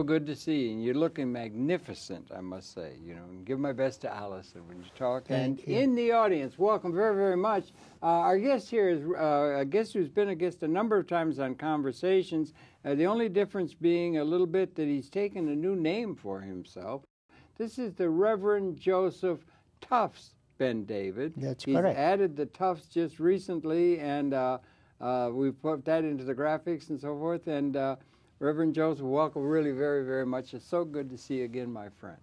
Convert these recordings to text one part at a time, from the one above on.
Good to see you. And you're looking magnificent, I must say. You know, and give my best to Allison when you talk. Thank you. In the audience, welcome very, very much. Our guest here is a guest who's been a guest a number of times on Conversations. The only difference being a little bit that he's taken a new name for himself. This is the Reverend Joseph Tufts Ben David. That's He's correct. added the Tufts just recently, and we've put that into the graphics and so forth. And Reverend Joseph, welcome really very, very much. It's so good to see you again, my friend.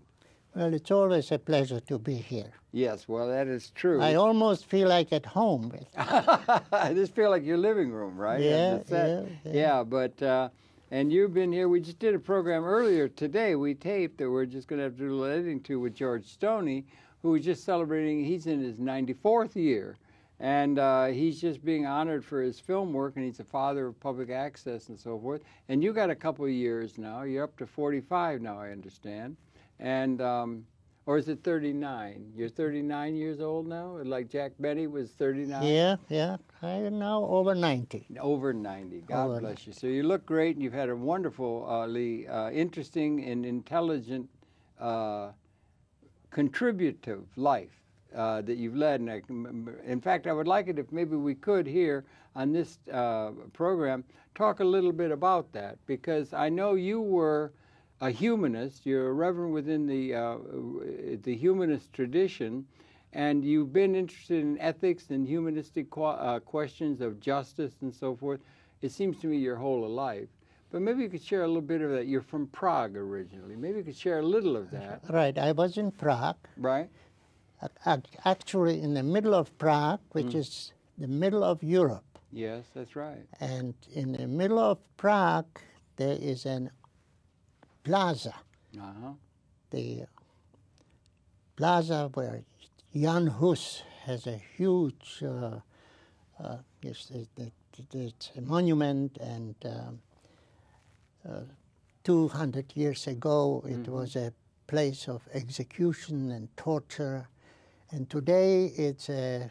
Well, it's always a pleasure to be here. Yes, well, that is true. I almost feel like at home. I just feel like your living room, right? Yeah. But, and you've been here. We just did a program earlier today. We taped that we're just going to have to do a little editing to with George Stoney, who is just celebrating, he's in his 94th year. And he's just being honored for his film work, and he's a father of public access and so forth. And you got a couple of years now. You're up to 45 now, I understand. And, or is it 39? You're 39 years old now? Like Jack Benny was 39? Yeah. I'm now over 90. Over 90. God bless you. So you look great, and you've had a wonderfully interesting and intelligent, contributive life. That you've led. And in fact, I would like it if maybe we could here on this program talk a little bit about that, because I know you were a humanist. You're a reverend within the humanist tradition, and you've been interested in ethics and humanistic questions of justice and so forth. It seems to me your whole life. But maybe you could share a little bit of that. You're from Prague originally. Maybe you could share a little of that. Right. I was in Prague. Right. Actually in the middle of Prague, which is the middle of Europe. Yes, that's right. And in the middle of Prague, there is an plaza. The plaza where Jan Hus has a huge, it's a monument, and 200 years ago it was a place of execution and torture. And today it's a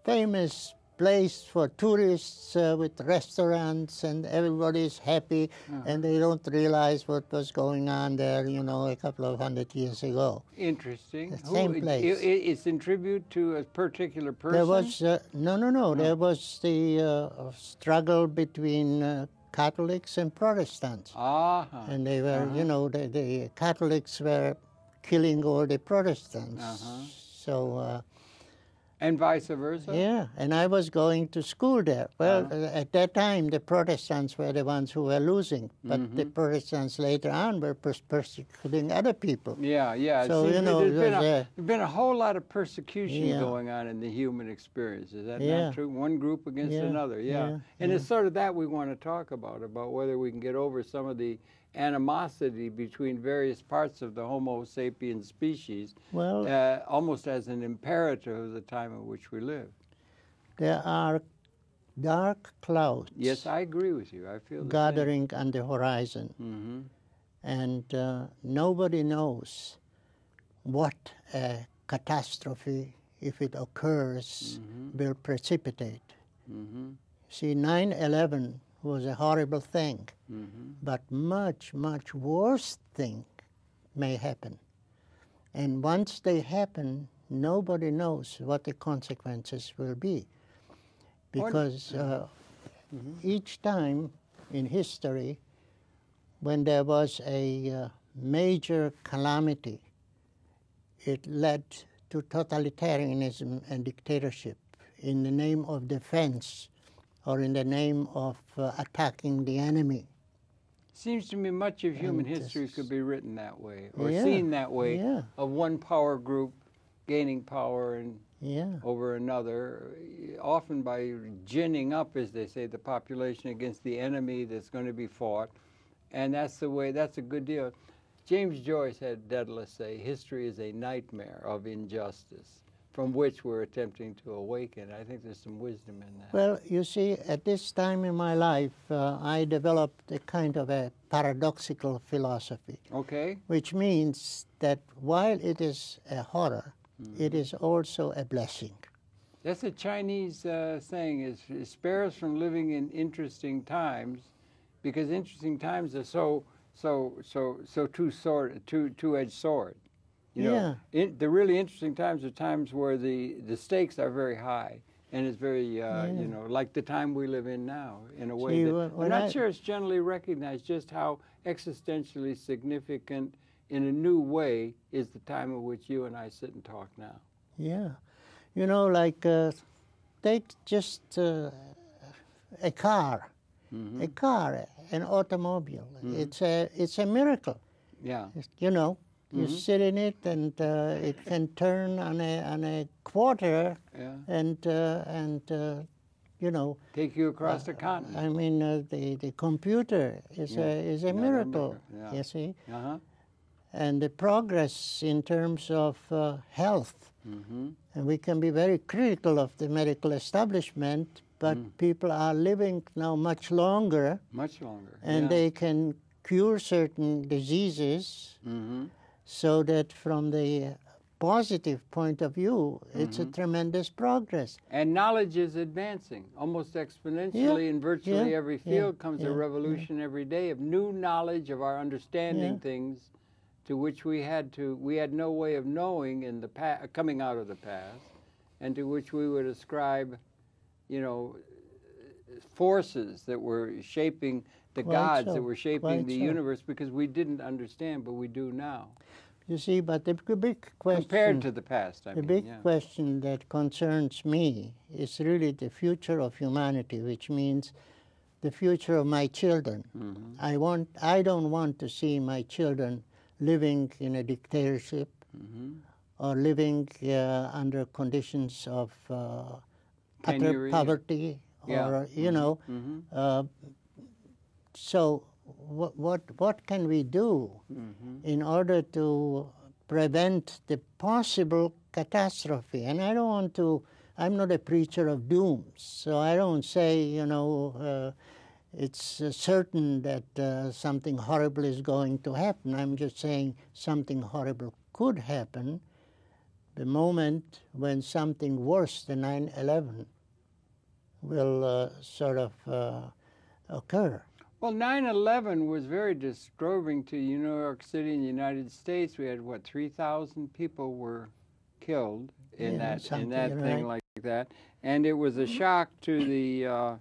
famous place for tourists with restaurants, and everybody's happy, and they don't realize what was going on there, you know, a couple of 100 years ago. Interesting. The same place. It's in tribute to a particular person? There was, no. There was the struggle between Catholics and Protestants. And they were, you know, the Catholics were killing all the Protestants. So, and vice versa? Yeah, and I was going to school there. Well, at that time, the Protestants were the ones who were losing, but the Protestants later on were persecuting other people. Yeah. So, you know, there's been a whole lot of persecution going on in the human experience. Is that not true? One group against another, And it's sort of that we want to talk about whether we can get over some of the animosity between various parts of the Homo sapiens species, almost as an imperative of the time in which we live. There are dark clouds. Yes, I agree with you. I feel the gathering on the horizon. And nobody knows what a catastrophe, if it occurs, will precipitate. See, 9/11 was a horrible thing, but much, much worse thing may happen. And once they happen, nobody knows what the consequences will be. Because each time in history, when there was a major calamity, it led to totalitarianism and dictatorship in the name of defense, or in the name of attacking the enemy. Seems to me much of human history could be written that way, or seen that way, of one power group gaining power over another, often by ginning up, as they say, the population against the enemy that's going to be fought. And that's the way, that's a good deal. James Joyce had Daedalus say, history is a nightmare of injustice, from which we're attempting to awaken. I think there's some wisdom in that. Well, you see, at this time in my life, I developed a kind of a paradoxical philosophy. Okay. Which means that while it is a horror, it is also a blessing. That's a Chinese saying, is spare us from living in interesting times, because interesting times are so two-edged sword. You know, the really interesting times are times where the stakes are very high, and it's very, you know, like the time we live in now, in a way that I'm not sure it's generally recognized just how existentially significant, in a new way, is the time in which you and I sit and talk now. Yeah. You know, like, take just a car, an automobile. It's a miracle. Yeah. You know, you sit in it, and it can turn on a quarter, and you know, take you across the continent. I mean, the computer is a miracle. You see, and the progress in terms of health, and we can be very critical of the medical establishment, but people are living now much longer. Much longer. And they can cure certain diseases. So that from the positive point of view, it's a tremendous progress. And knowledge is advancing almost exponentially. In virtually every field comes a revolution every day of new knowledge of our understanding things, to which we had no way of knowing in the past, coming out of the past, and to which we would ascribe, you know, forces that were shaping the gods that were shaping the universe, because we didn't understand, but we do now. You see, but the big question... Compared to the past, I mean. The big question that concerns me is really the future of humanity, which means the future of my children. I don't want to see my children living in a dictatorship or living under conditions of utter poverty, or, you know. So what can we do in order to prevent the possible catastrophe? And I don't want to, I'm not a preacher of doom, so I don't say, you know, it's certain that something horrible is going to happen. I'm just saying something horrible could happen the moment when something worse than 9/11 will sort of occur. Well, 9/11 was very disturbing to New York City in the United States. We had, what, 3,000 people were killed in that thing like that, and it was a shock to the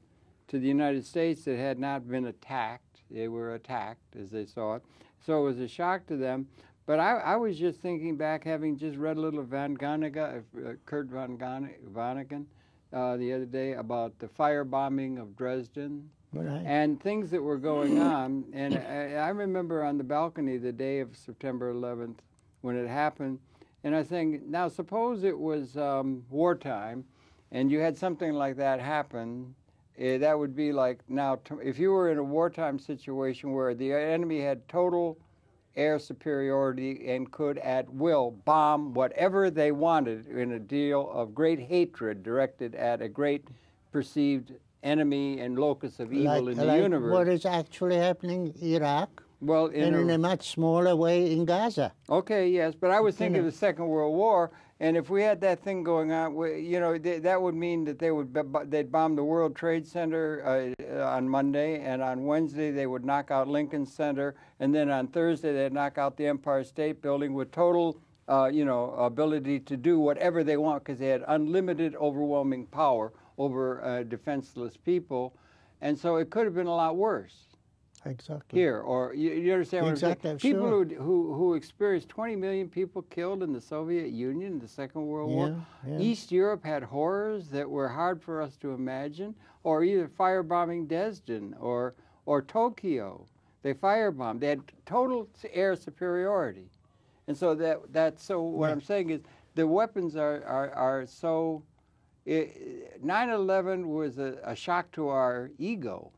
United States that had not been attacked. They were attacked as they saw it, so it was a shock to them. But I was just thinking back, having just read a little Kurt Vonnegut the other day about the firebombing of Dresden. And things that were going on. And I remember on the balcony the day of September 11th when it happened, and I think, now suppose it was wartime and you had something like that happen, that would be like, now if you were in a wartime situation where the enemy had total air superiority and could at will bomb whatever they wanted in a deal of great hatred directed at a great perceived enemy and locus of evil in the universe. What is actually happening in Iraq, well, in a much smaller way in Gaza. Okay, yes, but I was thinking of the Second World War, and if we had that thing going on, you know, that would mean that they'd bomb the World Trade Center on Monday, and on Wednesday they would knock out Lincoln Center, and then on Thursday they'd knock out the Empire State Building with total, you know, ability to do whatever they want, because they had unlimited, overwhelming power over defenseless people, and so it could have been a lot worse. Exactly. Here, or you understand what exactly, I'm saying? People who experienced 20 million people killed in the Soviet Union in the Second World War. East Europe had horrors that were hard for us to imagine, or either firebombing Dresden or Tokyo. They firebombed. They had total air superiority, and so what I'm saying is the weapons are so. 9/11 was a shock to our ego,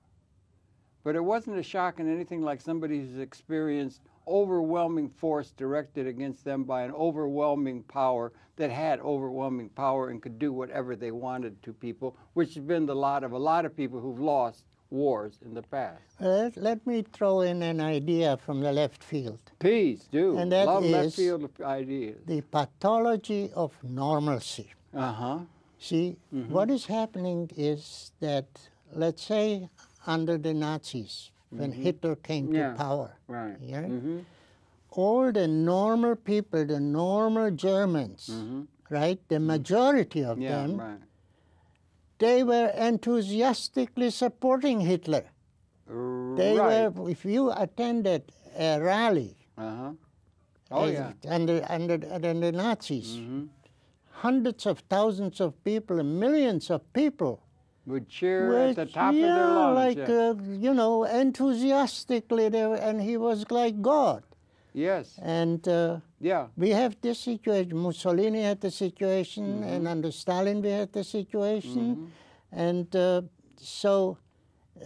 but it wasn't a shock in anything like somebody who's experienced overwhelming force directed against them by an overwhelming power that had overwhelming power and could do whatever they wanted to people, which has been the lot of a lot of people who've lost wars in the past. Let me throw in an idea from the left field. Please do. And that love is left field ideas. The pathology of normalcy. See, what is happening is that, let's say, under the Nazis, when Hitler came to power. Right. Yeah? All the normal people, the normal Germans, right, the majority of them, right. they were enthusiastically supporting Hitler. They right. were, if you attended a rally Oh, yeah. under the Nazis, hundreds of thousands of people, millions of people would cheer at the top of their lungs. Like, you know, enthusiastically, and he was like God. Yes. And we have this situation. Mussolini had the situation, and under Stalin we had the situation. And so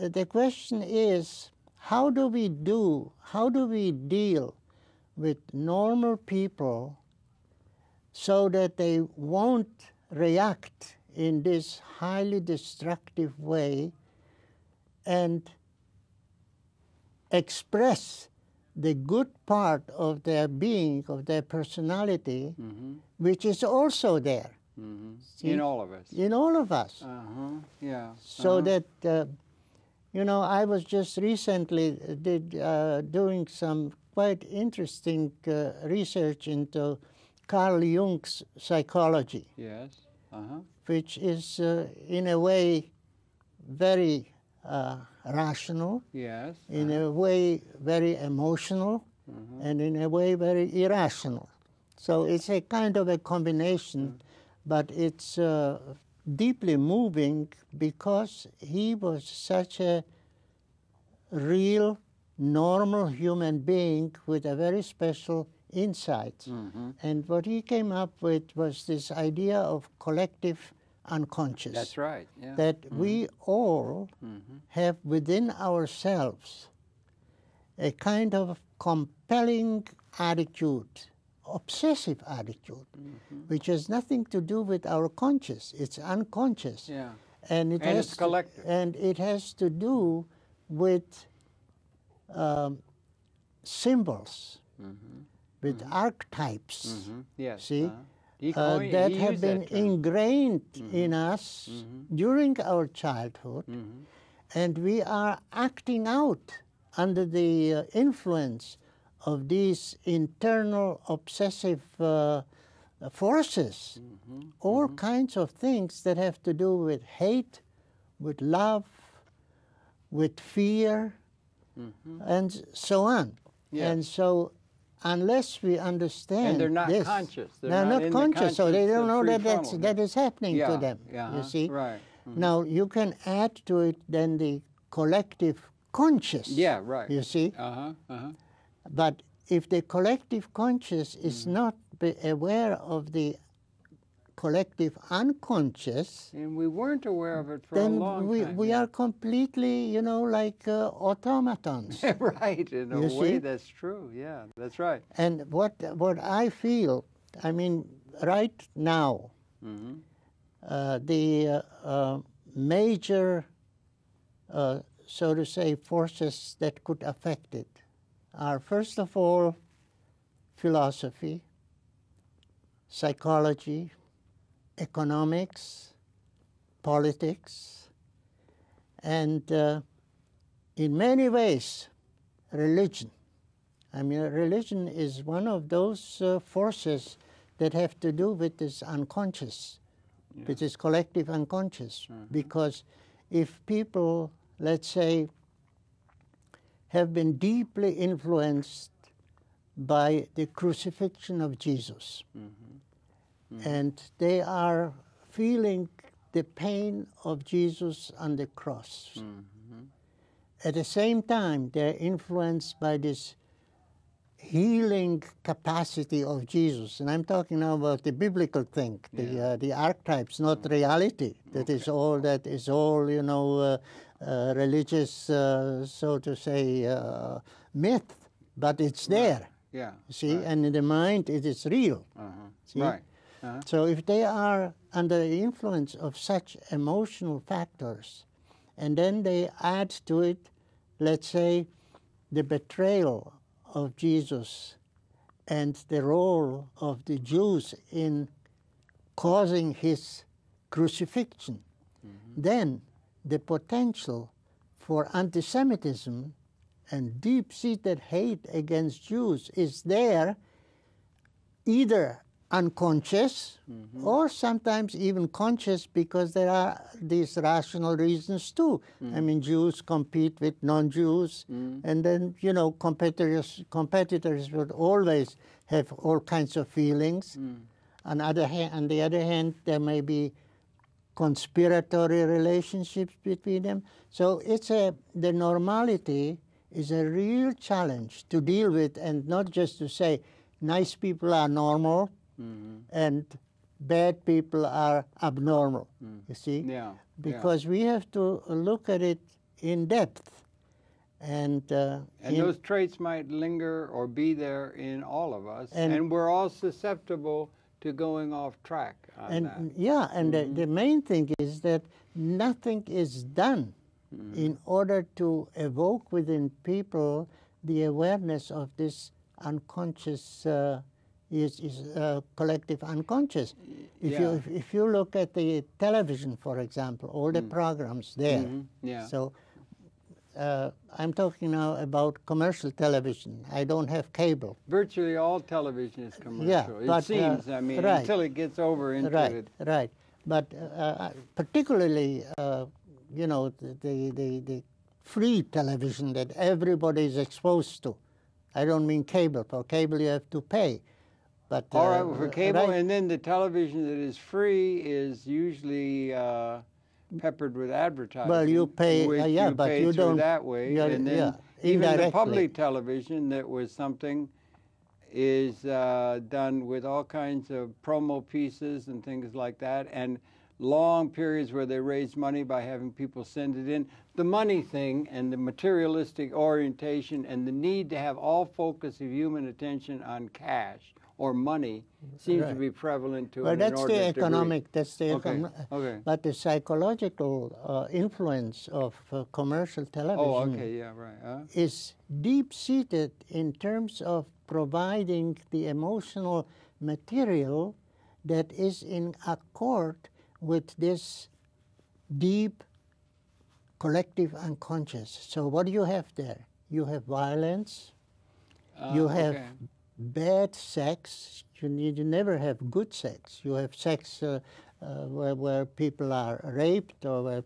the question is, how do we deal with normal people so that they won't react in this highly destructive way and express the good part of their being, of their personality, which is also there. In all of us. In all of us. Yeah. So that, you know, I was just recently doing some quite interesting research into Carl Jung's psychology. Yes. Which is, in a way, very rational, yes. In a way, very emotional, and in a way, very irrational. So it's a kind of a combination, but it's deeply moving because he was such a real, normal human being with a very special insights. And what he came up with was this idea of collective unconscious. That's right. Yeah. That we all have within ourselves a kind of compelling attitude, obsessive attitude, which has nothing to do with our conscious. It's unconscious. Yeah. And it's collective. And it has to do with symbols, with archetypes. Yes. See? That have been ingrained in us during our childhood, and we are acting out under the influence of these internal obsessive forces, all kinds of things that have to do with hate, with love, with fear, and so on. Yes. And so unless we understand and they're not this, conscious. They're not conscious, so they don't know that is happening to them, you see. Right. Now, you can add to it then the collective conscious, you see. But if the collective conscious is not aware of the collective unconscious, and we weren't aware of it for then a long time. We are completely, you know, like automatons. Right, in a way that's true. Yeah, that's right. And what I feel, I mean, right now, the major, so to say, forces that could affect it are, first of all, philosophy, psychology, economics, politics, and in many ways, religion. I mean, religion is one of those forces that have to do with this unconscious, with this collective unconscious. Because if people, let's say, have been deeply influenced by the crucifixion of Jesus, and they are feeling the pain of Jesus on the cross. At the same time, they're influenced by this healing capacity of Jesus. And I'm talking now about the biblical thing, the archetypes, not reality. That is all, you know, religious, so to say, myth. But it's there. Yeah. See, and in the mind it is real. See? Right. So if they are under the influence of such emotional factors, and then they add to it, let's say, the betrayal of Jesus and the role of the Jews in causing his crucifixion, then the potential for anti-Semitism and deep-seated hate against Jews is there, either unconscious or sometimes even conscious, because there are these rational reasons too. I mean, Jews compete with non-Jews, and then, you know, competitors would always have all kinds of feelings. On the other hand, there may be conspiratory relationships between them. So the normality is a real challenge to deal with, and not just to say nice people are normal and bad people are abnormal, you see? Yeah. Because we have to look at it in depth. And those traits might linger or be there in all of us, and we're all susceptible to going off track on that. Yeah, and the main thing is that nothing is done in order to evoke within people the awareness of this unconscious, collective unconscious. If you look at the television, for example, all the programs there. So I'm talking now about commercial television. I don't have cable. Virtually all television is commercial. Yeah, but, it seems, I mean, right. until it gets over into it. Right. But particularly, you know, the free television that everybody is exposed to. I don't mean cable. For cable, you have to pay. But all right, for cable, and then the television that is free is usually peppered with advertising. Well, you pay, but you don't that way. And then even the public television that was something is done with all kinds of promo pieces and things like that, and long periods where they raise money by having people send it in. The money thing and the materialistic orientation and the need to have all focus of human attention on cash or money seems to be prevalent to an that's the economic. degree. That's the economic. Okay. But the psychological influence of commercial television is deep-seated in terms of providing the emotional material that is in accord with this deep collective unconscious. So what do you have there? You have violence, you have bad sex. You never have good sex. You have sex where people are raped, or where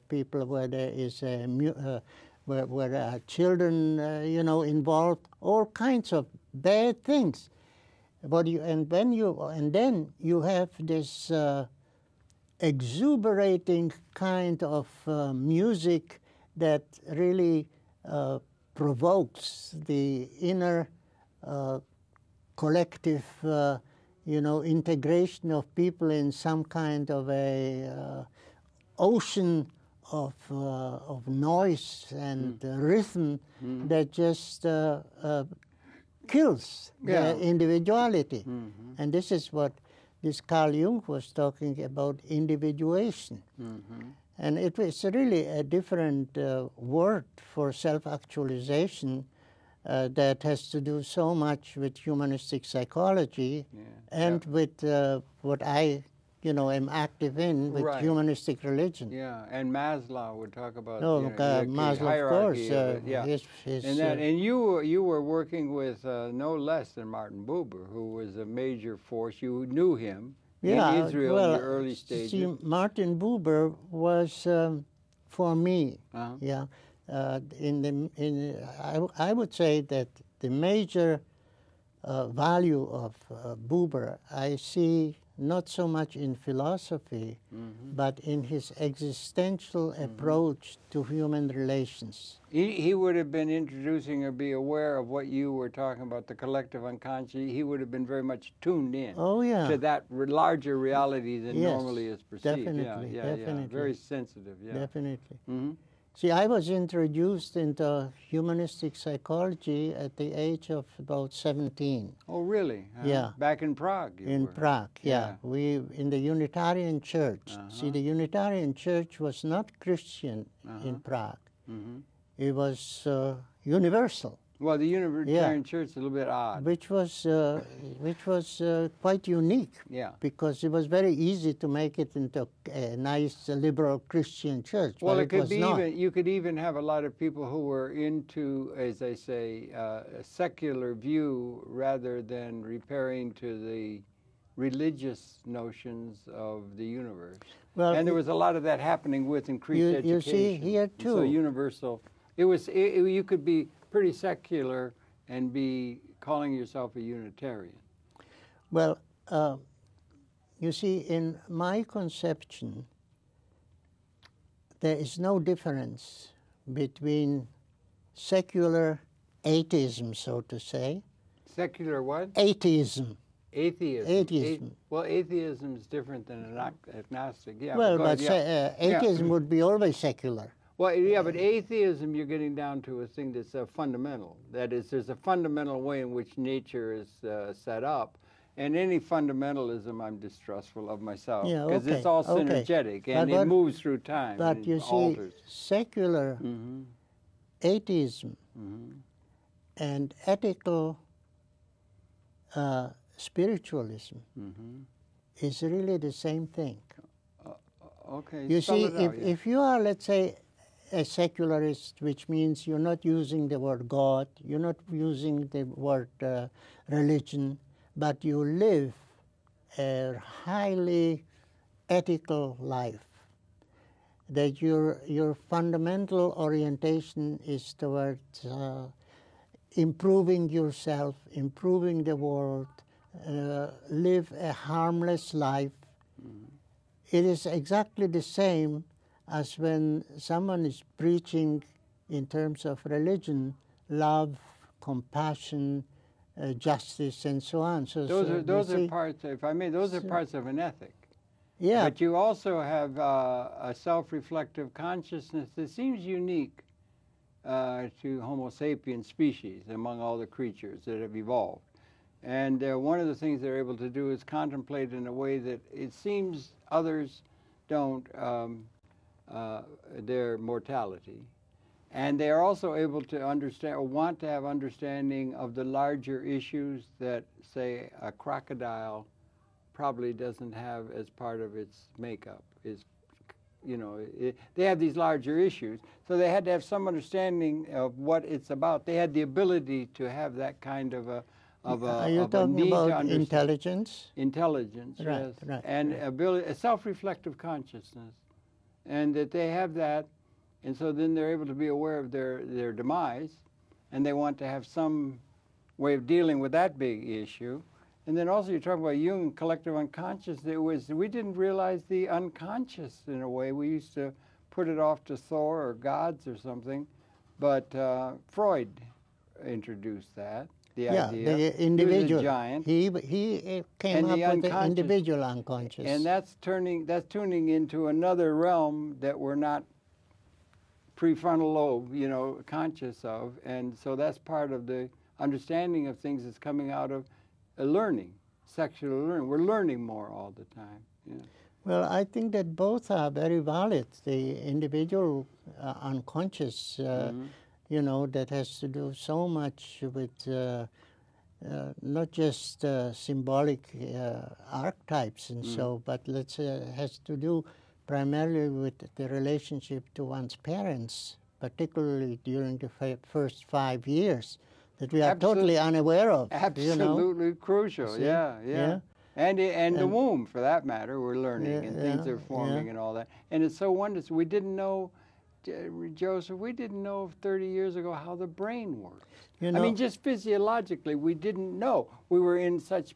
there is where there are children, you know, involved. All kinds of bad things. And then you have this exuberating kind of music that really provokes the inner collective, you know, integration of people in some kind of a ocean of noise and rhythm that just kills their individuality. And this is what this Carl Jung was talking about, individuation. And it was really a different word for self-actualization that has to do so much with humanistic psychology and with what I, you know, am active in, with humanistic religion. Yeah, and Maslow would talk about Maslow, of course. And you were working with no less than Martin Buber, who was a major force. You knew him in Israel in the early stages. See, Martin Buber was for me, I would say that the major value of Buber I see not so much in philosophy, but in his existential approach to human relations. He would have been introducing or be aware of what you were talking about, the collective unconscious. He would have been very much tuned in to that larger reality than normally is perceived. Definitely. Very sensitive. Definitely. See, I was introduced into humanistic psychology at the age of about 17. Oh, really? Yeah. Back in Prague? In Prague, We, in the Unitarian Church. See, the Unitarian Church was not Christian in Prague. It was universal. Well, the Unitarian Church is a little bit odd. which was quite unique. Yeah. Because it was very easy to make it into a nice liberal Christian church. Well, but it could was be not. even. You could even have a lot of people who were into, as they say, a secular view rather than repairing to the religious notions of the universe. Well, and there was a lot of that happening with increased education. You see here too. So universal. You could be pretty secular and be calling yourself a Unitarian. Well, you see, in my conception, there is no difference between secular atheism, so to say. Secular what? Atheism. Atheism. Atheism. Well, atheism is different than agnostic. Yeah. Well, but atheism would be always secular. Well, yeah, but atheism, you're getting down to a thing that's fundamental. That is, there's a fundamental way in which nature is set up. And any fundamentalism, I'm distrustful of myself. Because it's all synergetic, and it moves through time. But you see, secular atheism and ethical spiritualism is really the same thing. Okay. You see, if you are, let's say, a secularist, which means you're not using the word God, you're not using the word religion, but you live a highly ethical life, that your fundamental orientation is towards improving yourself, improving the world, live a harmless life. It is exactly the same as when someone is preaching in terms of religion, love, compassion, justice, and so on. So those are parts, if I may, those are parts of an ethic. Yeah. But you also have a self-reflective consciousness that seems unique to Homo sapiens species among all the creatures that have evolved. And one of the things they're able to do is contemplate in a way that it seems others don't their mortality. And they are also able to understand or want to have understanding of the larger issues that, say, a crocodile probably doesn't have as part of its makeup. They have these larger issues, so they had to have some understanding of what it's about. They had the ability to have that kind of a Are you talking about intelligence? Intelligence, right, yes, right, and ability, a self-reflective consciousness, and that they have that, and so then they're able to be aware of their demise, and they want to have some way of dealing with that big issue. And then also you're talking about Jung, collective unconscious. We didn't realize the unconscious in a way. We used to put it off to Thor or gods or something, but Freud introduced that. The idea. The individual. He was a giant. He came up with the individual unconscious. And that's tuning into another realm that we're not prefrontal lobe, conscious of. And so that's part of the understanding of things that's coming out of learning, sexual learning. We're learning more all the time. Yeah. Well, I think that both are very valid. The individual unconscious, that has to do so much with not just symbolic archetypes and so, but has to do primarily with the relationship to one's parents, particularly during the first 5 years that we are totally unaware of. Absolutely crucial, yeah. And the womb, for that matter, we're learning, and things are forming and all that. And it's so wonderful. We didn't know, Joseph, 30 years ago how the brain works. I mean, just physiologically, we didn't know. We were in such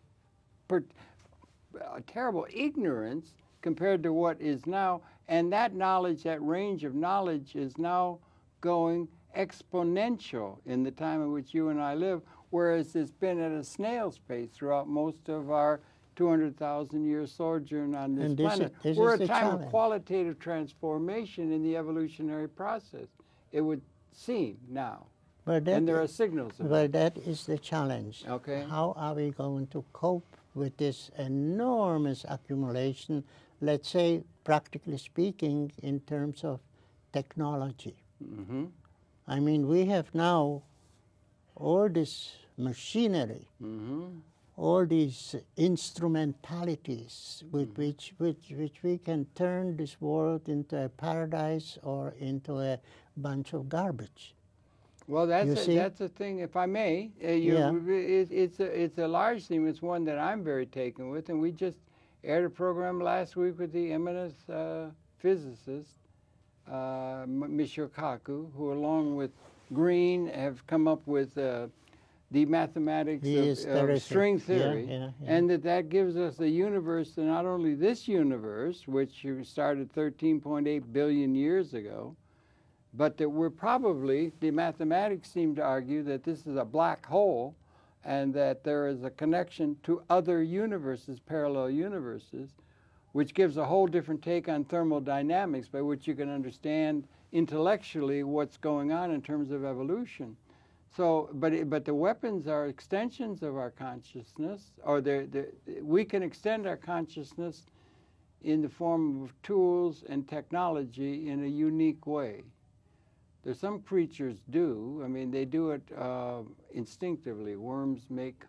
terrible ignorance compared to what is now. And that knowledge, that range of knowledge is now going exponential in the time in which you and I live, whereas it's been at a snail's pace throughout most of our 200,000-year sojourn on this planet. We're at a time of qualitative transformation in the evolutionary process, it would seem now. And there are signals of But that is the challenge. Okay. How are we going to cope with this enormous accumulation, let's say, practically speaking, in terms of technology? I mean, we have now all this machinery, all these instrumentalities with which we can turn this world into a paradise or into a bunch of garbage. Well, that's a thing, if I may. It's a large theme. It's one that I'm very taken with, and we just aired a program last week with the eminent physicist, Michio Kaku, who along with Green have come up with the mathematics of string theory, and that gives us a universe, and not only this universe, which started 13.8 billion years ago, but that we're probably, the mathematics seem to argue that this is a black hole and that there is a connection to other universes, parallel universes, which gives a whole different take on thermodynamics by which you can understand intellectually what's going on in terms of evolution. So, but the weapons are extensions of our consciousness, or we can extend our consciousness in the form of tools and technology in a unique way. There's some creatures do. I mean, they do it instinctively. Worms make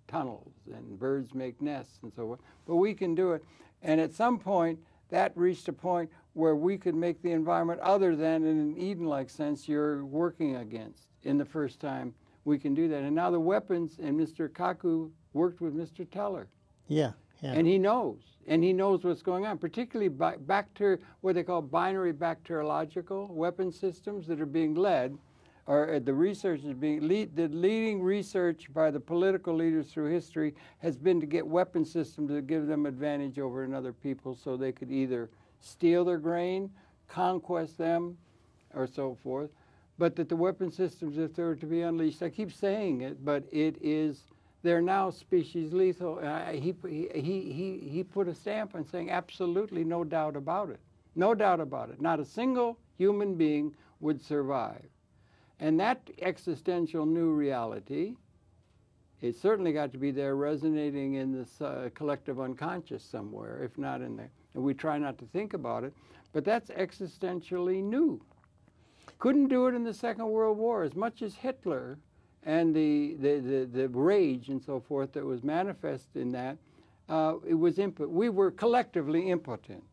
tunnels, and birds make nests, and so forth. But we can do it. And at some point, that reached a point where we could make the environment other than in an Eden-like sense you're working against. In the first time, we can do that. And now the weapons, and Mr. Kaku worked with Mr. Teller. Yeah. And he knows. And he knows what's going on, particularly what they call binary bacteriological weapon systems that are being led, or the research is the leading research by the political leaders through history has been to get weapon systems that give them advantage over another people so they could either steal their grain, conquest them, or so forth. But that the weapon systems, if they were to be unleashed, I keep saying it, but they're now species lethal. He put a stamp on saying absolutely no doubt about it. No doubt about it. Not a single human being would survive. And that existential new reality, it certainly got to be there resonating in this collective unconscious somewhere, if not in there. And we try not to think about it, but that's existentially new. Couldn't do it in the Second World War as much as Hitler and the rage and so forth that was manifest in that. It was we were collectively impotent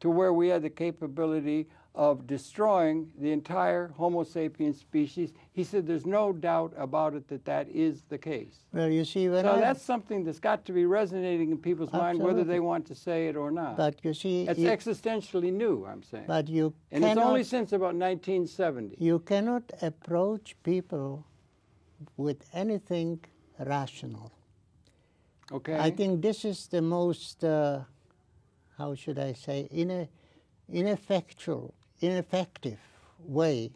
to where we had the capability of destroying the entire Homo sapiens species. He said there's no doubt about it that is the case. Well, you see, that's something that's got to be resonating in people's mind, whether they want to say it or not. But you see, it's existentially new, I'm saying. But and it's only since about 1970. You cannot approach people with anything rational. Okay. I think this is the most, how should I say, ineffective way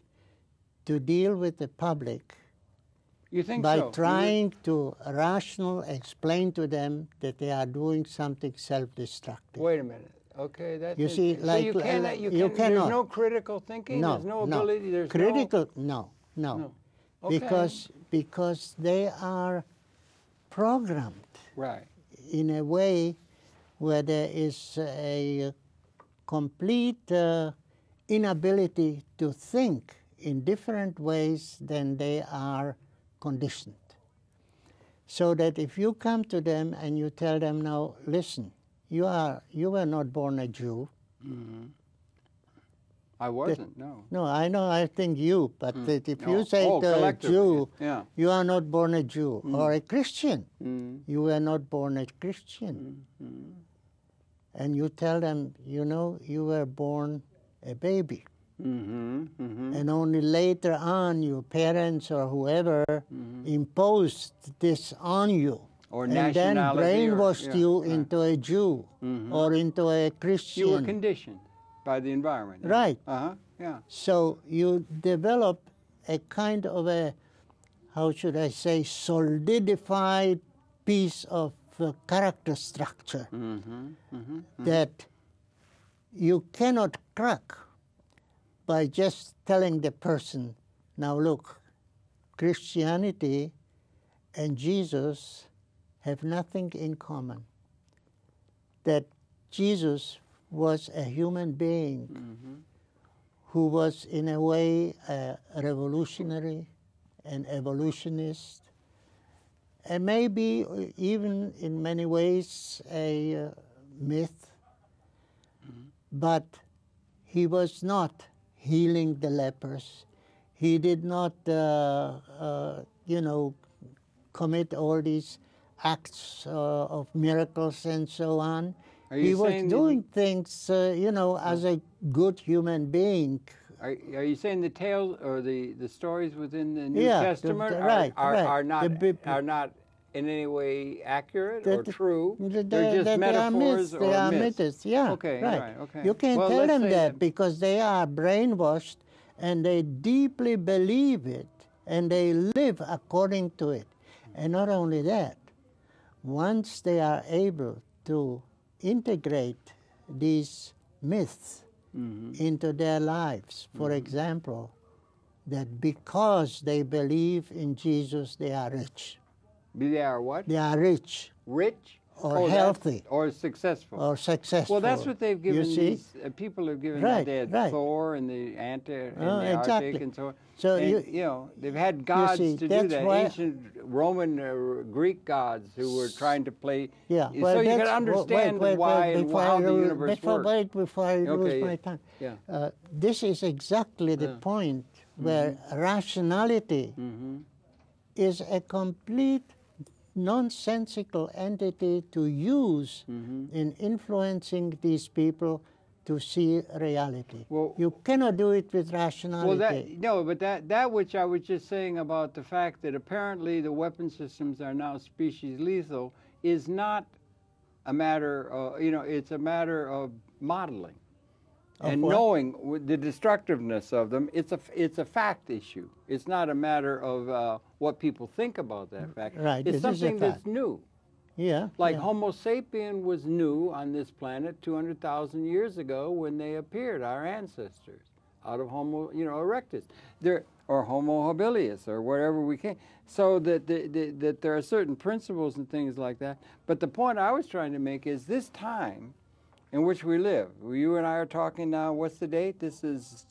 to deal with the public. You think by so? Trying to explain to them that they are doing something self-destructive. Wait a minute. Okay, you see, so you cannot. There's no critical thinking. No, there's no ability. There's critical. No. Okay. Because they are programmed. Right. In a way where there is a complete inability to think in different ways than they are conditioned. So that if you come to them and you tell them, now listen, you were not born a Jew. Mm-hmm. I wasn't, no. No, I know, I think you, but that if you say to a Jew, you are not born a Jew, or a Christian, you were not born a Christian. And you tell them, you know, you were born a baby. And only later on your parents or whoever imposed this on you. Or and then brainwashed you into a Jew or into a Christian. You were conditioned by the environment. Right. Yeah. So you develop a kind of a, how should I say, solidified piece of character structure that you cannot crack by just telling the person, now look, Christianity and Jesus have nothing in common. That Jesus was a human being who was in a way a revolutionary, an evolutionist, and maybe even in many ways a myth, but he was not healing the lepers. He did not, you know, commit all these acts of miracles and so on. He was doing things, you know, as a good human being. Are you saying the tales or the stories within the New Yeah, Testament are not in any way accurate or true? They're just metaphors or they are myths. myths. Yeah, okay, right. Okay. You can't tell them that because they are brainwashed and they deeply believe it and they live according to it. And not only that, once they are able to integrate these myths into their lives, for example, that because they believe in Jesus, they are rich. They are what? They are rich. Rich? Or healthy. Or successful. Or successful. Well, that's what they've given these people have given. Right, they had right. Thor and the exactly. Arctic and so on. So and, you know, they've had gods to do that. Ancient Roman, Greek gods who were trying to play. Yeah. Well, so you can understand why and how the universe works. Before I lose my time. Yeah. This is exactly the point where rationality is a complete nonsensical entity to use in influencing these people to see reality. Well, you cannot do it with rationality. But that which I was just saying about the fact that apparently the weapon systems are now species lethal is not a matter of, you know, it's a matter of modeling. And knowing the destructiveness of them, it's a fact issue. It's not a matter of what people think about that fact. Right. It's something that's new. Yeah. Like Homo sapien was new on this planet 200,000 years ago when they appeared, our ancestors, out of Homo, you know, erectus, or Homo habilis, or whatever we came. So that that there are certain principles and things like that. But the point I was trying to make is this time in which we live. You and I are talking now, what's the date? This is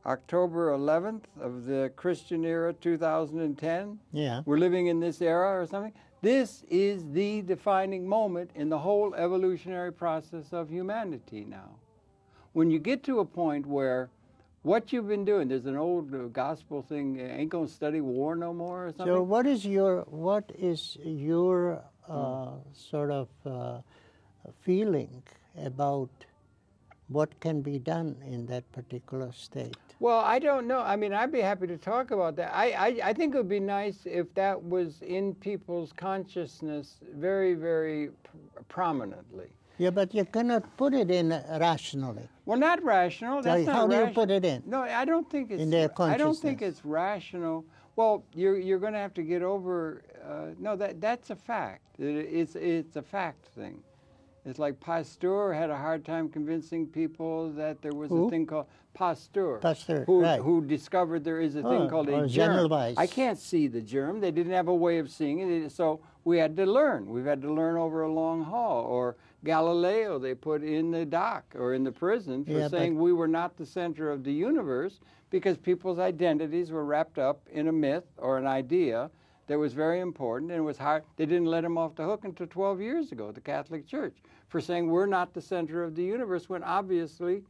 October 11th of the Christian era, 2010. Yeah. We're living in this era or something. This is the defining moment in the whole evolutionary process of humanity now. When you get to a point where what you've been doing, there's an old gospel thing, ain't gonna study war no more or something. So what is your sort of feeling about what can be done in that particular state? Well, I don't know. I mean, I'd be happy to talk about that. I think it would be nice if that was in people's consciousness very, very prominently. Yeah, but you cannot put it in rationally. Well, not rational. That's not how do rational. you put it in? No, I don't think it's in their consciousness. I don't think it's rational. Well, you're going to have to get over. No, that's a fact. It's a fact thing. It's like Pasteur had a hard time convincing people that there was a thing called Pasteur, who discovered there is a thing called a germ. I can't see the germ. They didn't have a way of seeing it, so we had to learn. We've had to learn over a long haul. Or Galileo, they put in the dock or in the prison for saying we were not the center of the universe because people's identities were wrapped up in a myth or an idea that was very important, and it was hard. They didn't let him off the hook until 12 years ago, the Catholic Church, for saying we're not the center of the universe, when obviously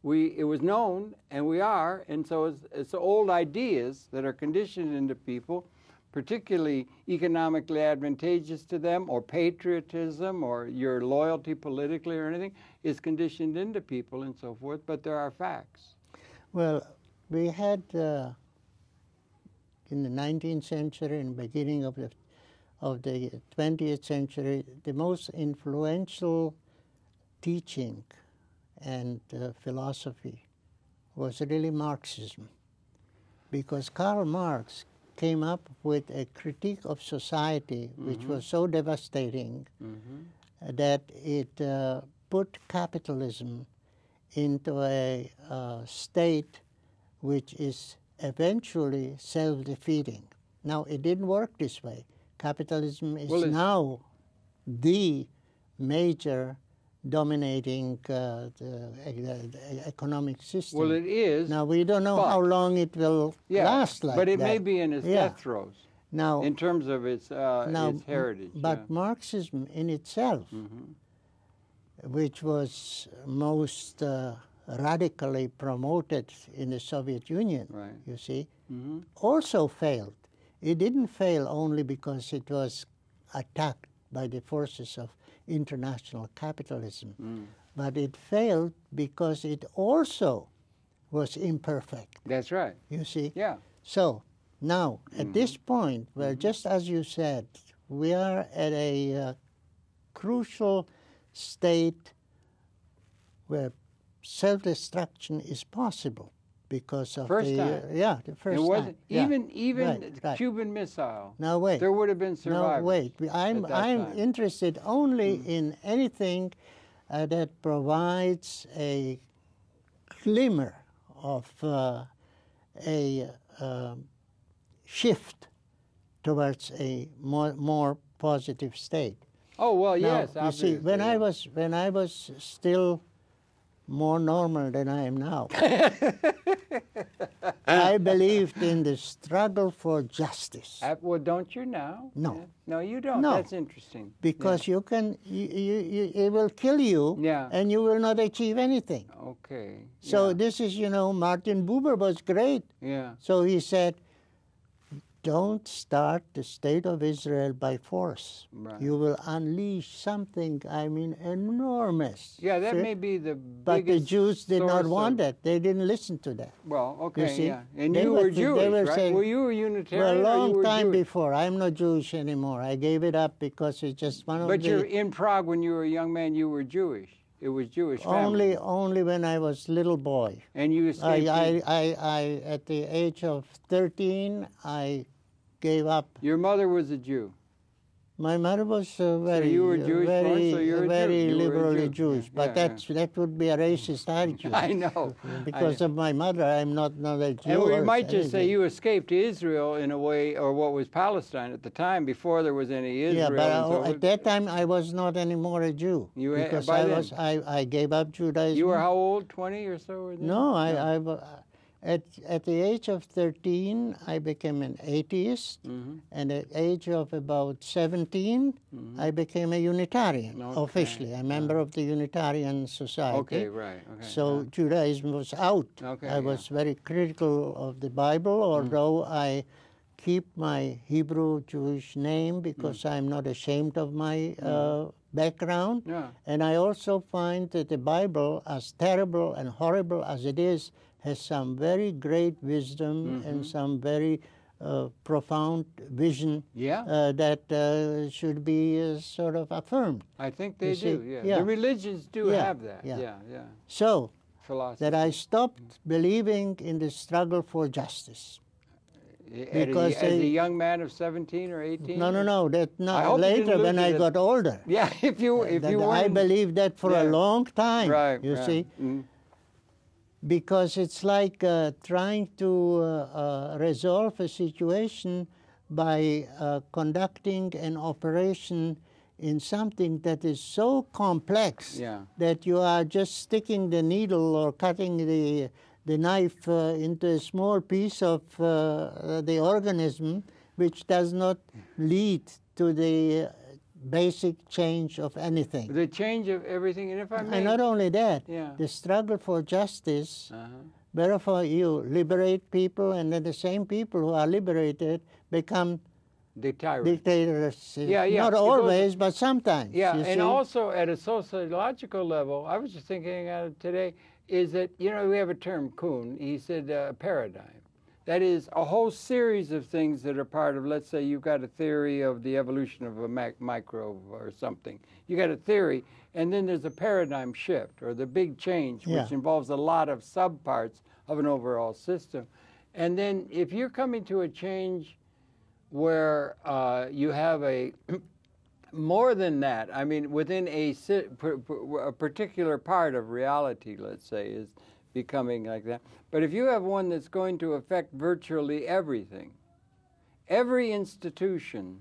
it was known, and we are. And so it's old ideas that are conditioned into people, particularly economically advantageous to them, or patriotism, or your loyalty politically or anything, is conditioned into people and so forth, but there are facts. Well, we had in the 19th century and beginning of the 20th century, the most influential teaching and philosophy was really Marxism, because Karl Marx came up with a critique of society which was so devastating that it put capitalism into a state which is eventually self-defeating. Now, it didn't work this way. Capitalism is now the major dominating the economic system. Well, it is. Now, we don't know how long it will last like that. But it may be in its death throes now, in terms of its heritage. But Marxism in itself, which was most radically promoted in the Soviet Union, you see, also failed. It didn't fail only because it was attacked by the forces of international capitalism, but it failed because it also was imperfect. That's right. You see? Yeah. So now, at this point, where just as you said, we are at a crucial state where self-destruction is possible because of the first time. Even right. Cuban Missile. Now wait. There would have been survivors. No, wait. I'm interested only in anything that provides a glimmer of a shift towards a more positive state. Oh well, now, yes. You see, when I was still more normal than I am now, I believed in the struggle for justice. Well, don't you now? No. Yeah. No, you don't. No. That's interesting. Because you can, it will kill you, and you will not achieve anything. Okay. So this is, Martin Buber was great. Yeah. So he said, don't start the state of Israel by force. Right. You will unleash something, enormous. Yeah, that may be the But the Jews did not want that. They didn't listen to that. Well, okay, you see? yeah. And you were Jewish, right? Saying, well, you were Unitarian. Well, a long time Jewish? before. I'm not Jewish anymore. I gave it up because it's just one of the... But you're in Prague when you were a young man, you were Jewish. It was Jewish family. Only when I was little boy. And you escaped? I at the age of 13, I gave up. Your mother was a Jew. My mother was very, so you were Jewish very, so you're very Jew. liberally Jewish. But that would be a racist attitude. I know. Because of my mother, I'm not a Jew. And we might just say you escaped to Israel in a way, or what was Palestine at the time, before there was any Israel. Yeah, but at that time I was not anymore a Jew. Because I gave up Judaism. You were how old? 20 or so? Or no, At the age of 13, I became an atheist, and at the age of about 17, I became a Unitarian, officially, a member of the Unitarian Society. Okay, right. Okay, so Judaism was out. Okay, I was very critical of the Bible, although I keep my Hebrew Jewish name because I'm not ashamed of my background. Yeah. And I also find that the Bible, as terrible and horrible as it is, has some very great wisdom and some very profound vision that should be sort of affirmed. I think they do, yeah. The religions do have that, yeah. So, philosophy. that I stopped believing in the struggle for justice. Because as a young man of 17 or 18? No, that not later when I got older. Yeah, if you I believed that for a long time, right, you see. Because it's like trying to resolve a situation by conducting an operation in something that is so complex that you are just sticking the needle or cutting the knife into a small piece of the organism, which does not lead to the basic change of anything. The change of everything, and if I may... And not only that, the struggle for justice, wherefore you liberate people, and then the same people who are liberated become dictators. Not always, but sometimes. Yeah, and also at a sociological level, I was just thinking today, is that, we have a term, Kuhn, he said paradigm. That is a whole series of things that are part of, let's say you've got a theory of the evolution of a microbe or something. You got a theory, and then there's a paradigm shift or the big change, which involves a lot of subparts of an overall system. And then if you're coming to a change where you have a more than that, I mean, within a particular part of reality, let's say, is becoming like that. But if you have one that's going to affect virtually everything, every institution,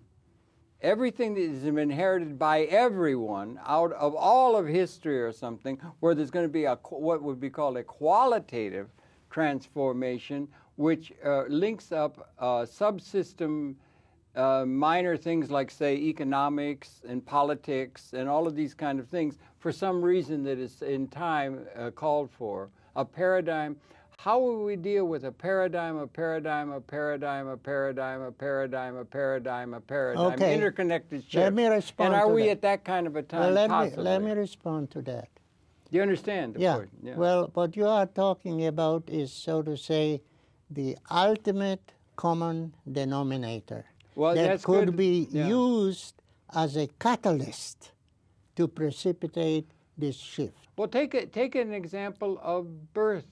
everything that is inherited by everyone out of all of history or something, where there's going to be what would be called a qualitative transformation, which links up subsystem minor things like, say, economics and politics and all of these kind of things for some reason that is in time called for. A paradigm. How will we deal with a paradigm, a paradigm, a paradigm, a paradigm, a paradigm, a paradigm, a paradigm, Okay. interconnected chips? Let me respond and are to we that. at that kind of a time? Well, let me respond to that. Do you understand the point? Yeah. Well, what you are talking about is, so to say, the ultimate common denominator Well, that that's could good. be Yeah. used as a catalyst to precipitate this shift. Well, take an example of birth.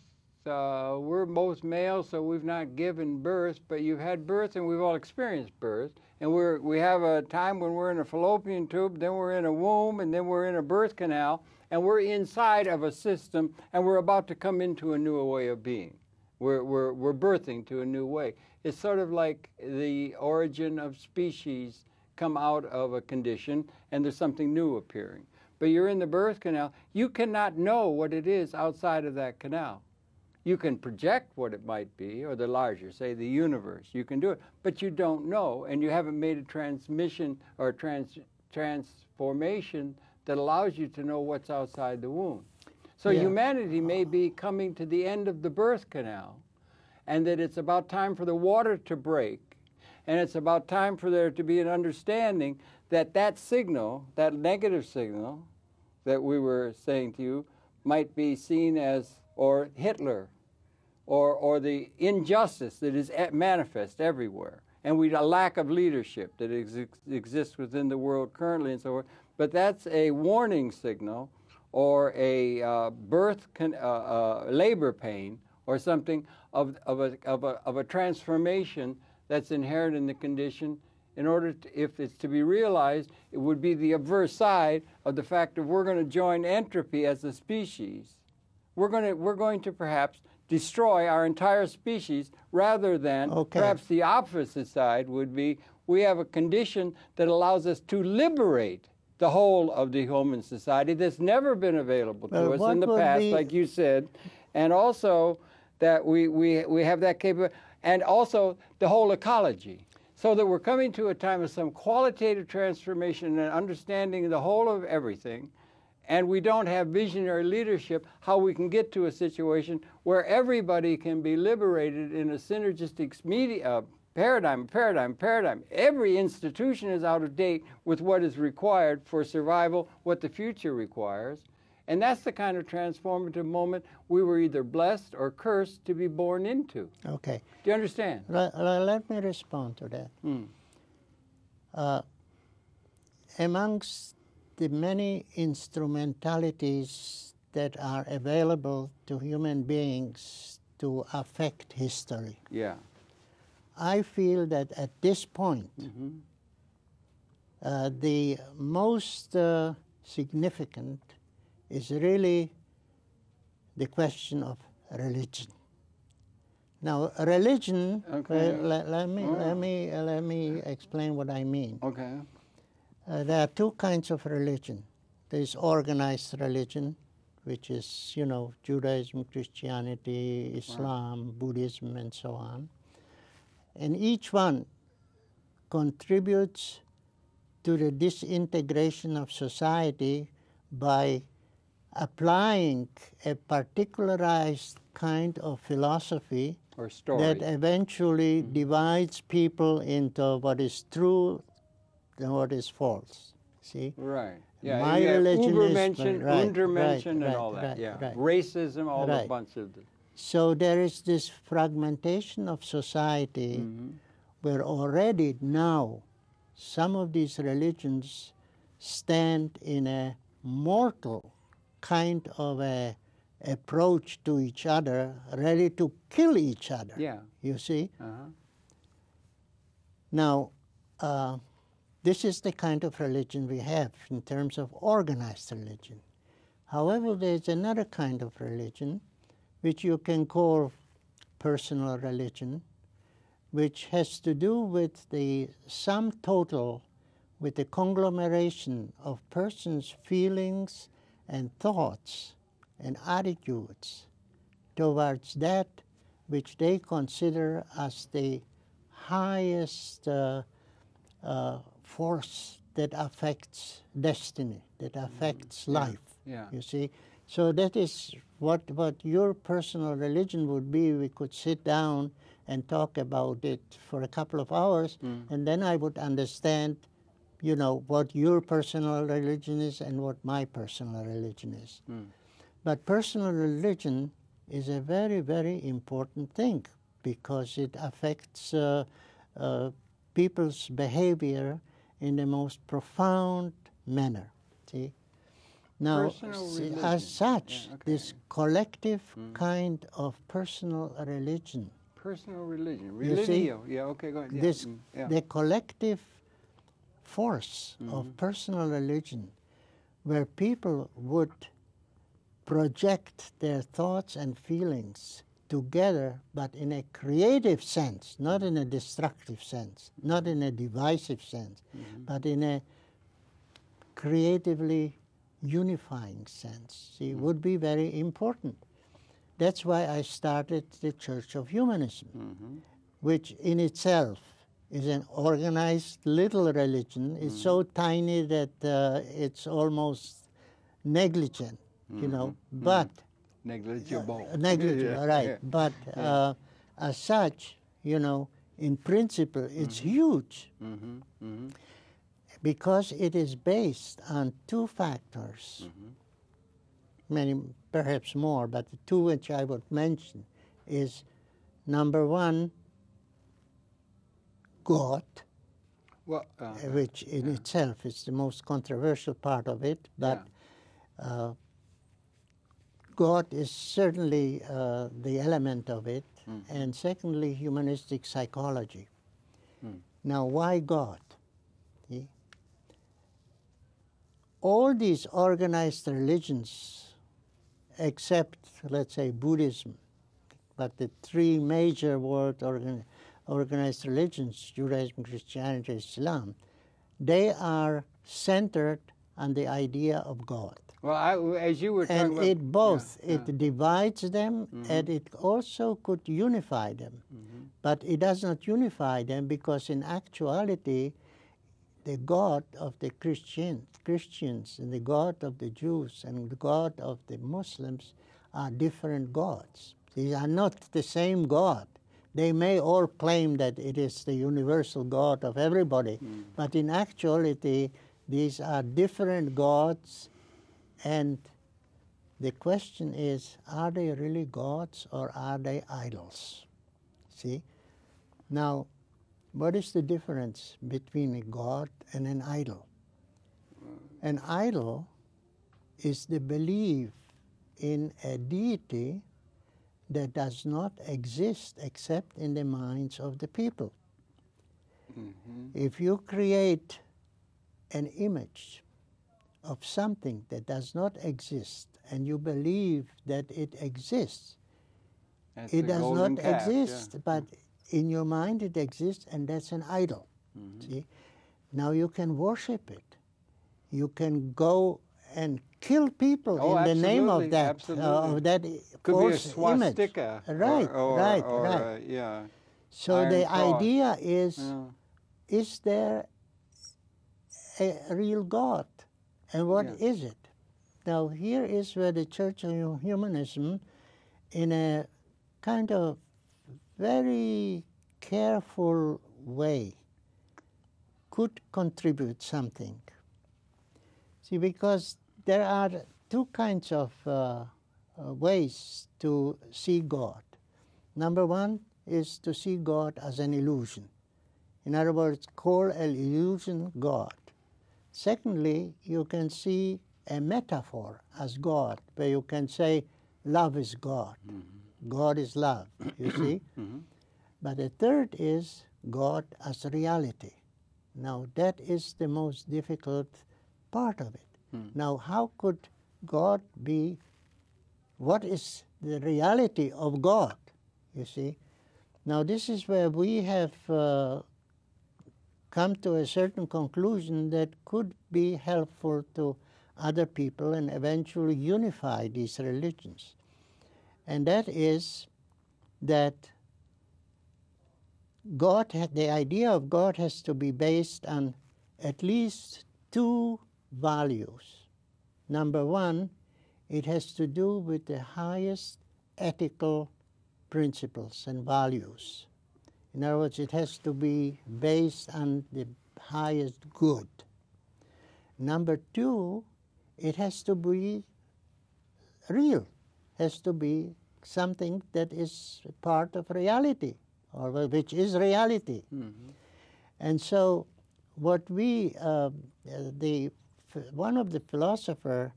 We're both males, so we've not given birth, but you've had birth, and we've all experienced birth. And we have a time when we're in a fallopian tube, then we're in a womb, and then we're in a birth canal, and we're inside of a system, and we're about to come into a new way of being. We're birthing to a new way. It's sort of like the origin of species come out of a condition, and there's something new appearing. But you're in the birth canal. You cannot know what it is outside of that canal. You can project what it might be, or the larger, say, the universe. You can do it, but you don't know, and you haven't made a transmission or transformation that allows you to know what's outside the womb. So humanity may be coming to the end of the birth canal, and that it's about time for the water to break, and it's about time for there to be an understanding that that signal, that negative signal that we were saying to you, might be seen as, or Hitler, or the injustice that is manifest everywhere, and a lack of leadership that exists within the world currently and so forth. But that's a warning signal, or a labor pain, or something of a transformation that's inherent in the condition. In order to, if it's to be realized, it would be the adverse side of the fact that we're going to join entropy as a species. We're going to perhaps destroy our entire species, rather than perhaps the opposite side would be we have a condition that allows us to liberate the whole of the human society that's never been available to us in the past, like you said, and also that we have that capability, and also the whole ecology. So that we're coming to a time of some qualitative transformation and understanding the whole of everything, and we don't have visionary leadership, how we can get to a situation where everybody can be liberated in a synergistic paradigm. Every institution is out of date with what is required for survival, what the future requires. And that's the kind of transformative moment we were either blessed or cursed to be born into. Okay. Do you understand? Let me respond to that. Amongst the many instrumentalities that are available to human beings to affect history, I feel that at this point, the most significant is really the question of religion. Now, religion. Let me explain what I mean. Okay. There are two kinds of religion. There is organized religion, which is, Judaism, Christianity, Islam, Buddhism, and so on. And each one contributes to the disintegration of society by applying a particularized kind of philosophy or story that eventually divides people into what is true and what is false. See? Right. Yeah. My religion Übermenschen, is Untermenschen, and all that. Racism, all a bunch of the. So there is this fragmentation of society where already now some of these religions stand in a mortal kind of a approach to each other, ready to kill each other. Yeah. You see? Now, this is the kind of religion we have in terms of organized religion. However, there's another kind of religion which you can call personal religion, which has to do with the sum total with a conglomeration of persons' feelings and thoughts and attitudes towards that which they consider as the highest force that affects destiny, that affects life. Yeah. You see? So that is what your personal religion would be. We could sit down and talk about it for a couple of hours, and then I would understand, you know, what your personal religion is and what my personal religion is. But personal religion is a very, very important thing because it affects people's behavior in the most profound manner. See? Now, as such, this collective kind of personal religion. Personal religion. Religio. Yeah, okay, go ahead. Yeah. This, the collective force of personal religion, where people would project their thoughts and feelings together, but in a creative sense, not in a destructive sense, not in a divisive sense, but in a creatively unifying sense, see, would be very important. That's why I started the Church of Humanism, which in itself is an organized little religion. It's so tiny that it's almost negligent, you know, but negligible. Negligible, right. But as such, you know, in principle, it's huge because it is based on two factors, many, perhaps more, but the two which I would mention is, number one, God, well, which in itself is the most controversial part of it, but God is certainly the element of it, and secondly, humanistic psychology. Now, why God? See? All these organized religions, except, let's say, Buddhism, but the three major world organized religions, Judaism, Christianity, Islam, they are centered on the idea of God. Well, as you were talking and about... it both, it divides them, and it also could unify them. But it does not unify them because in actuality, the God of the Christians and the God of the Jews and the God of the Muslims are different gods. These are not the same God. They may all claim that it is the universal God of everybody, but in actuality, these are different gods, and the question is, are they really gods or are they idols? See? Now, what is the difference between a god and an idol? An idol is the belief in a deity that does not exist except in the minds of the people. If you create an image of something that does not exist and you believe that it exists, it does not exist, but in your mind it exists, and that's an idol. See? Now you can worship it. You can go and kill people in the name of that false image. Right, right. Yeah. So the idea is there a real God? And what is it? Now here is where the Church of Humanism, in a kind of very careful way, could contribute something. See, because there are two kinds of ways to see God. Number one is to see God as an illusion. In other words, call an illusion God. Secondly, you can see a metaphor as God, where you can say, love is God. God is love, you see? But the third is God as reality. Now, that is the most difficult part of it. Now, how could God be, what is the reality of God, you see? Now, this is where we have come to a certain conclusion that could be helpful to other people and eventually unify these religions. And that is that the idea of God has to be based on at least two values. Number one, it has to do with the highest ethical principles and values. In other words, it has to be based on the highest good. Number two, it has to be real, has to be something that is part of reality, or which is reality. Mm-hmm. And so what one of the philosophers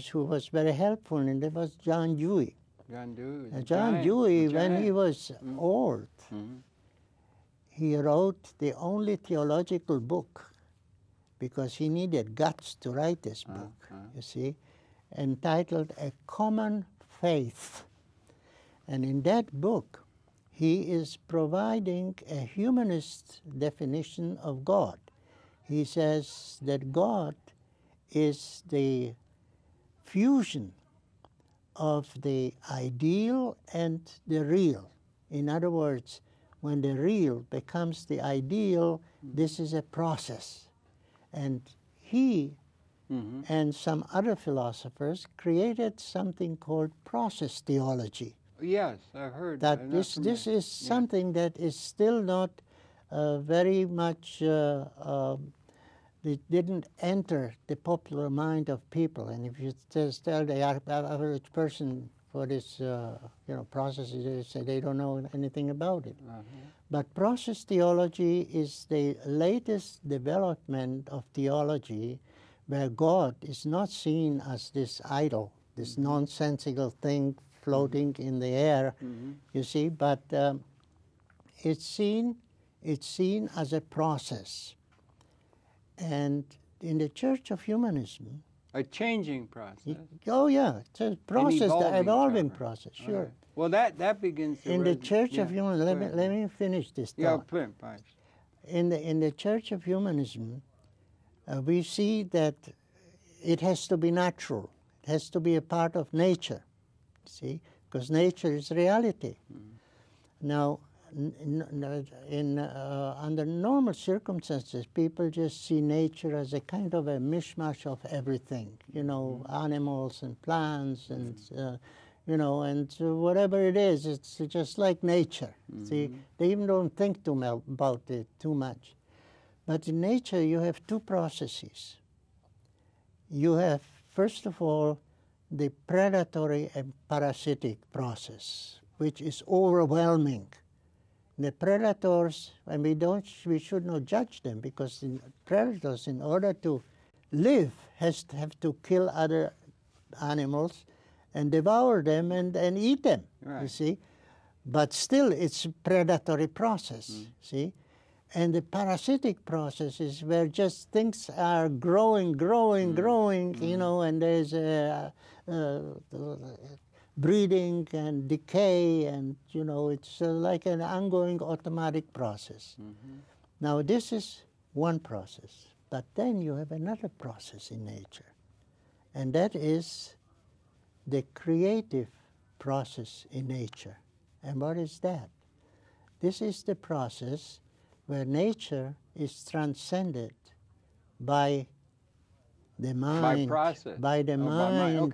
who was very helpful in it was John Dewey. John Dewey, when he was old, he wrote the only theological book, because he needed guts to write this book, you see, entitled A Common Faith. And in that book, he is providing a humanist definition of God. He says that God is the fusion of the ideal and the real. In other words, when the real becomes the ideal, this is a process. And he and some other philosophers created something called process theology. Yes, I've heard that. This is something that is still not very much, it didn't enter the popular mind of people. And if you just tell the average person what is, processes, they say they don't know anything about it. But process theology is the latest development of theology, where God is not seen as this idol, this nonsensical thing floating in the air, you see, but it's seen as a process. And in the Church of Humanism, a changing process. It's a process, the evolving process, sure. Right. Well, that begins to in the Church of Humanism. Let me finish this thought. Yeah, please. In the Church of Humanism, we see that it has to be natural. It has to be a part of nature. See, because nature is reality. Now, under normal circumstances, people just see nature as a kind of a mishmash of everything. Animals and plants and and whatever it is, it's just like nature. See, they even don't think about it too much. But in nature, you have two processes. You have, first of all, the predatory and parasitic process, which is overwhelming. The predators, and we should not judge them, because the predators, in order to live, have to kill other animals and devour them and eat them, you see. But still, it's a predatory process, see. And the parasitic process is where just things are growing, and there's breeding and decay, and it's like an ongoing automatic process. Now, this is one process, but then you have another process in nature, and that is the creative process in nature. And what is that? This is the process where nature is transcended by the mind, by the mind,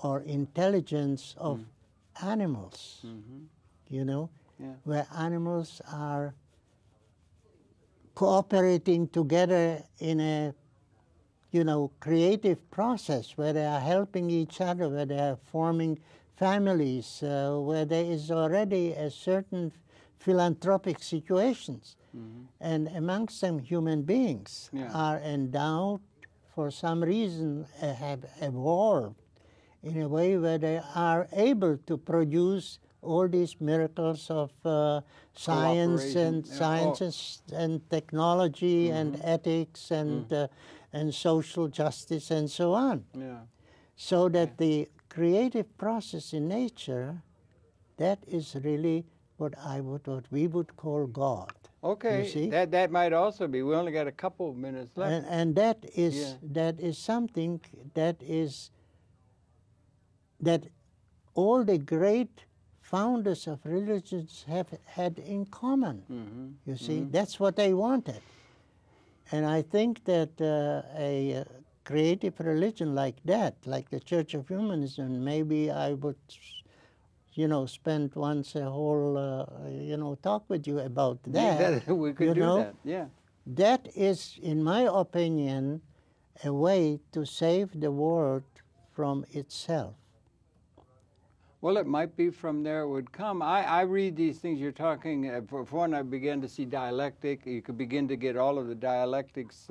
or intelligence of animals, where animals are cooperating together in a, creative process, where they are helping each other, where they are forming families, where there is already a certain philanthropic situations. And amongst them, human beings are endowed, for some reason, have evolved in a way where they are able to produce all these miracles of science and technology and ethics and social justice and so on. So that the creative process in nature, that is really what we would call God. Okay, You see? that might also be. We only got a couple of minutes left. And that is something that all the great founders of religions have had in common. You see, that's what they wanted. And I think that a creative religion like that, like the Church of Humanism, maybe I would, spend once a whole, talk with you about that. We could do that, yeah. That is, in my opinion, a way to save the world from itself. Well, it might be from there it would come. I read these things you're talking, for one, I began to see dialectic. You could begin to get all of the dialectics,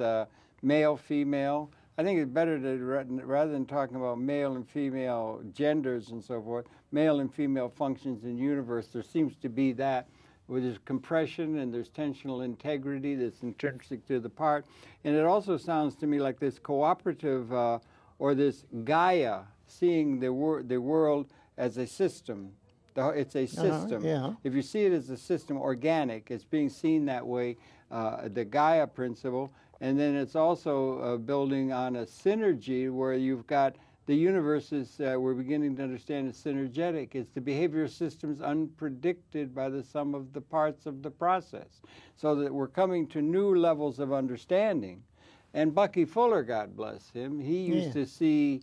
male, female. I think it's better to, rather than talking about male and female genders and so forth, male and female functions in the universe, there seems to be that, where there's compression and there's tensional integrity that's intrinsic to the part. And it also sounds to me like this cooperative, or this Gaia, seeing the world as a system. It's a system. Yeah. If you see it as a system, organic, it's being seen that way, the Gaia principle. And then it's also building on a synergy where you've got the universe is, we're beginning to understand, is synergetic. It's the behavior systems unpredicted by the sum of the parts of the process. So that we're coming to new levels of understanding. And Bucky Fuller, God bless him, he used to see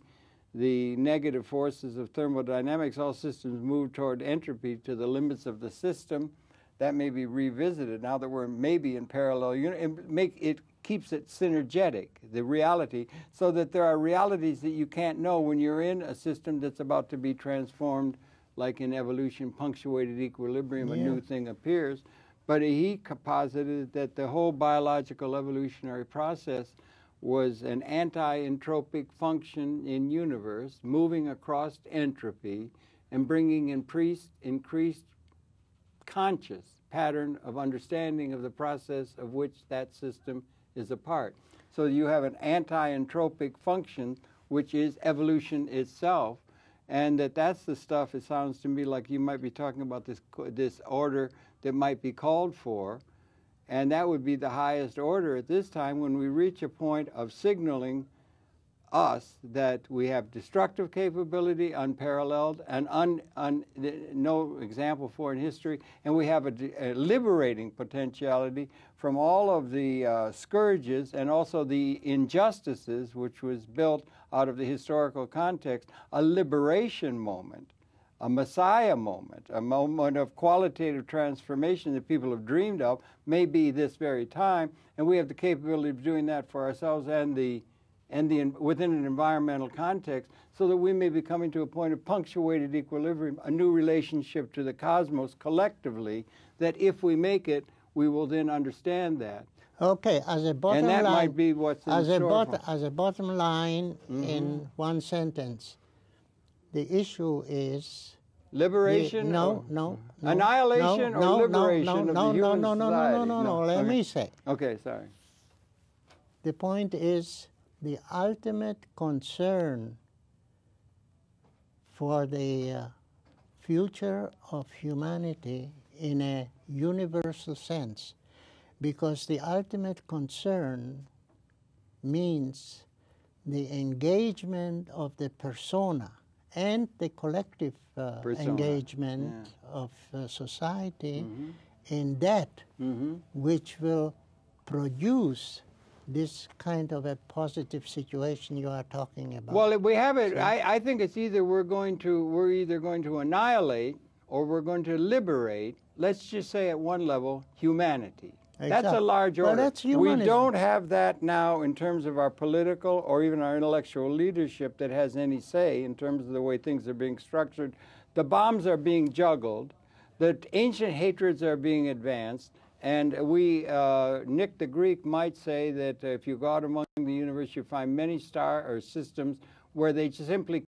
the negative forces of thermodynamics. All systems move toward entropy to the limits of the system. That may be revisited now that we're maybe in parallel unit. It keeps it synergetic, the reality, so that there are realities that you can't know when you're in a system that's about to be transformed, like in evolution, punctuated equilibrium, a new thing appears. But he posited that the whole biological evolutionary process was an anti-entropic function in universe, moving across entropy and bringing increased conscious pattern of understanding of the process of which that system is a part. So you have an anti-entropic function, which is evolution itself, and that's the stuff, it sounds to me like you might be talking about this order that might be called for. And that would be the highest order at this time when we reach a point of signaling us that we have destructive capability, unparalleled, and no example for in history, and we have a liberating potentiality from all of the scourges and also the injustices which was built out of the historical context, a liberation moment, a Messiah moment, a moment of qualitative transformation that people have dreamed of, may be this very time, and we have the capability of doing that for ourselves and within an environmental context, so that we may be coming to a point of punctuated equilibrium, a new relationship to the cosmos collectively, that if we make it, we will then understand that. Okay, as a bottom line... And that line, might be what's in store. As a bottom line, in one sentence, the issue is... Liberation? No. Annihilation or liberation of the human society? No, let me say. Okay, sorry. The point is the ultimate concern for the future of humanity in a universal sense, because the ultimate concern means the engagement of the persona and the collective engagement of society in that which will produce this kind of a positive situation you are talking about. Well, if we have it, I think it's either we're either going to annihilate or we're going to liberate, let's just say at one level, humanity. Exactly. That's a large order. Well, that's humanism. We don't have that now in terms of our political or even our intellectual leadership that has any say in terms of the way things are being structured. The bombs are being juggled. The ancient hatreds are being advanced. And we, Nick the Greek might say that if you go out among the universe, you find many systems where they simply